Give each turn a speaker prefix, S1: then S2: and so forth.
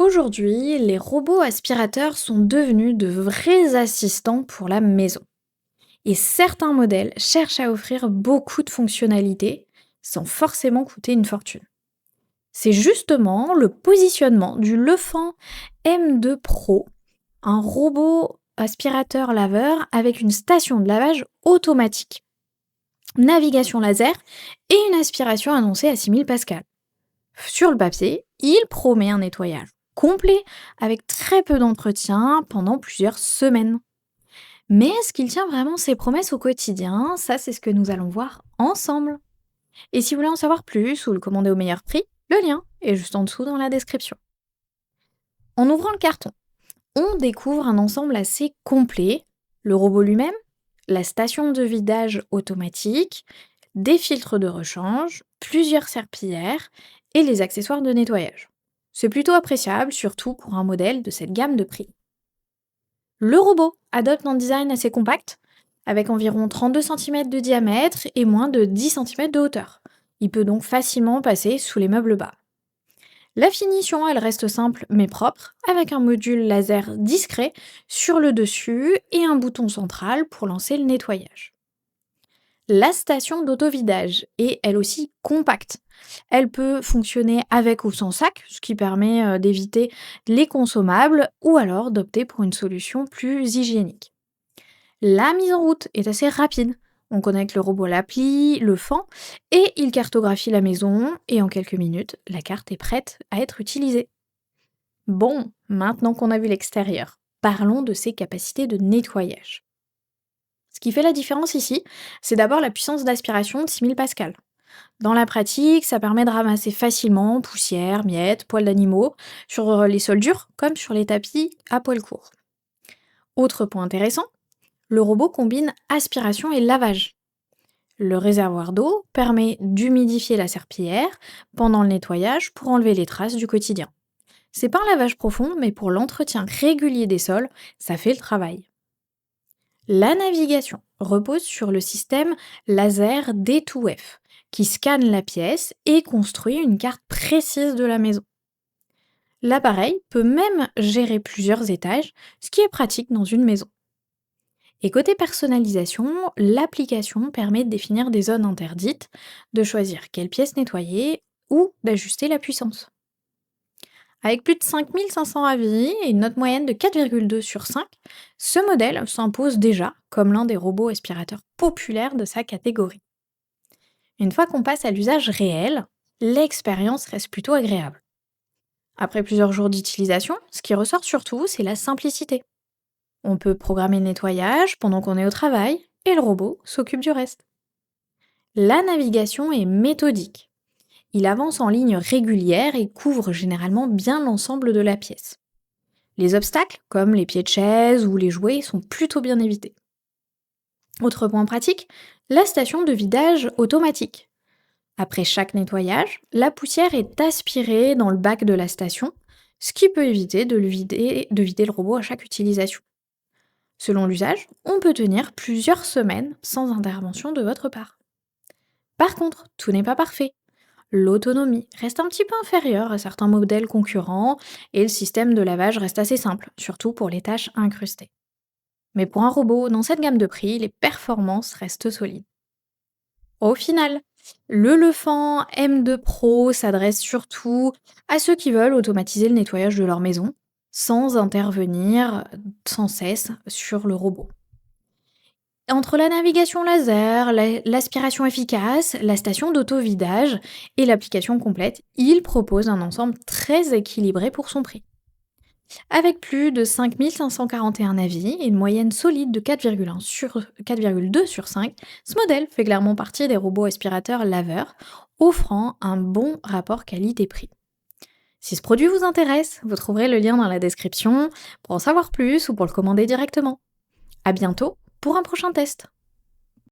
S1: Aujourd'hui, les robots aspirateurs sont devenus de vrais assistants pour la maison. Et certains modèles cherchent à offrir beaucoup de fonctionnalités sans forcément coûter une fortune. C'est justement le positionnement du Lefant M2 Pro, un robot aspirateur laveur avec une station de lavage automatique, navigation laser et une aspiration annoncée à 6000 pascal. Sur le papier, il promet un nettoyage complet avec très peu d'entretien pendant plusieurs semaines. Mais est-ce qu'il tient vraiment ses promesses au quotidien? Ça, c'est ce que nous allons voir ensemble. Et si vous voulez en savoir plus ou le commander au meilleur prix, le lien est juste en dessous dans la description. En ouvrant le carton, on découvre un ensemble assez complet, le robot lui-même, la station de vidage automatique, des filtres de rechange, plusieurs serpillères et les accessoires de nettoyage. C'est plutôt appréciable, surtout pour un modèle de cette gamme de prix. Le robot adopte un design assez compact, avec environ 32 cm de diamètre et moins de 10 cm de hauteur. Il peut donc facilement passer sous les meubles bas. La finition, elle reste simple mais propre, avec un module laser discret sur le dessus et un bouton central pour lancer le nettoyage. La station d'autovidage est elle aussi compacte. Elle peut fonctionner avec ou sans sac, ce qui permet d'éviter les consommables ou alors d'opter pour une solution plus hygiénique. La mise en route est assez rapide. On connecte le robot à l'appli, le fend, et il cartographie la maison, et en quelques minutes, la carte est prête à être utilisée. Bon, maintenant qu'on a vu l'extérieur, parlons de ses capacités de nettoyage. Ce qui fait la différence ici, c'est d'abord la puissance d'aspiration de 6000 pascal. Dans la pratique, ça permet de ramasser facilement poussière, miettes, poils d'animaux, sur les sols durs comme sur les tapis à poils courts. Autre point intéressant, le robot combine aspiration et lavage. Le réservoir d'eau permet d'humidifier la serpillière pendant le nettoyage pour enlever les traces du quotidien. C'est pas un lavage profond, mais pour l'entretien régulier des sols, ça fait le travail. La navigation repose sur le système laser D2F qui scanne la pièce et construit une carte précise de la maison. L'appareil peut même gérer plusieurs étages, ce qui est pratique dans une maison. Et côté personnalisation, l'application permet de définir des zones interdites, de choisir quelle pièce nettoyer ou d'ajuster la puissance. Avec plus de 5500 avis et une note moyenne de 4,2 sur 5, ce modèle s'impose déjà comme l'un des robots aspirateurs populaires de sa catégorie. Une fois qu'on passe à l'usage réel, l'expérience reste plutôt agréable. Après plusieurs jours d'utilisation, ce qui ressort surtout, c'est la simplicité. On peut programmer le nettoyage pendant qu'on est au travail et le robot s'occupe du reste. La navigation est méthodique. Il avance en ligne régulière et couvre généralement bien l'ensemble de la pièce. Les obstacles, comme les pieds de chaise ou les jouets, sont plutôt bien évités. Autre point pratique, la station de vidage automatique. Après chaque nettoyage, la poussière est aspirée dans le bac de la station, ce qui peut éviter de vider le robot à chaque utilisation. Selon l'usage, on peut tenir plusieurs semaines sans intervention de votre part. Par contre, tout n'est pas parfait. L'autonomie reste un petit peu inférieure à certains modèles concurrents et le système de lavage reste assez simple, surtout pour les tâches incrustées. Mais pour un robot, dans cette gamme de prix, les performances restent solides. Au final, le Lefant M2 Pro s'adresse surtout à ceux qui veulent automatiser le nettoyage de leur maison sans intervenir sans cesse sur le robot. Entre la navigation laser, l'aspiration efficace, la station d'auto-vidage et l'application complète, il propose un ensemble très équilibré pour son prix. Avec plus de 5541 avis et une moyenne solide de 4,2 sur 5, ce modèle fait clairement partie des robots aspirateurs laveurs, offrant un bon rapport qualité-prix. Si ce produit vous intéresse, vous trouverez le lien dans la description pour en savoir plus ou pour le commander directement. À bientôt pour un prochain test.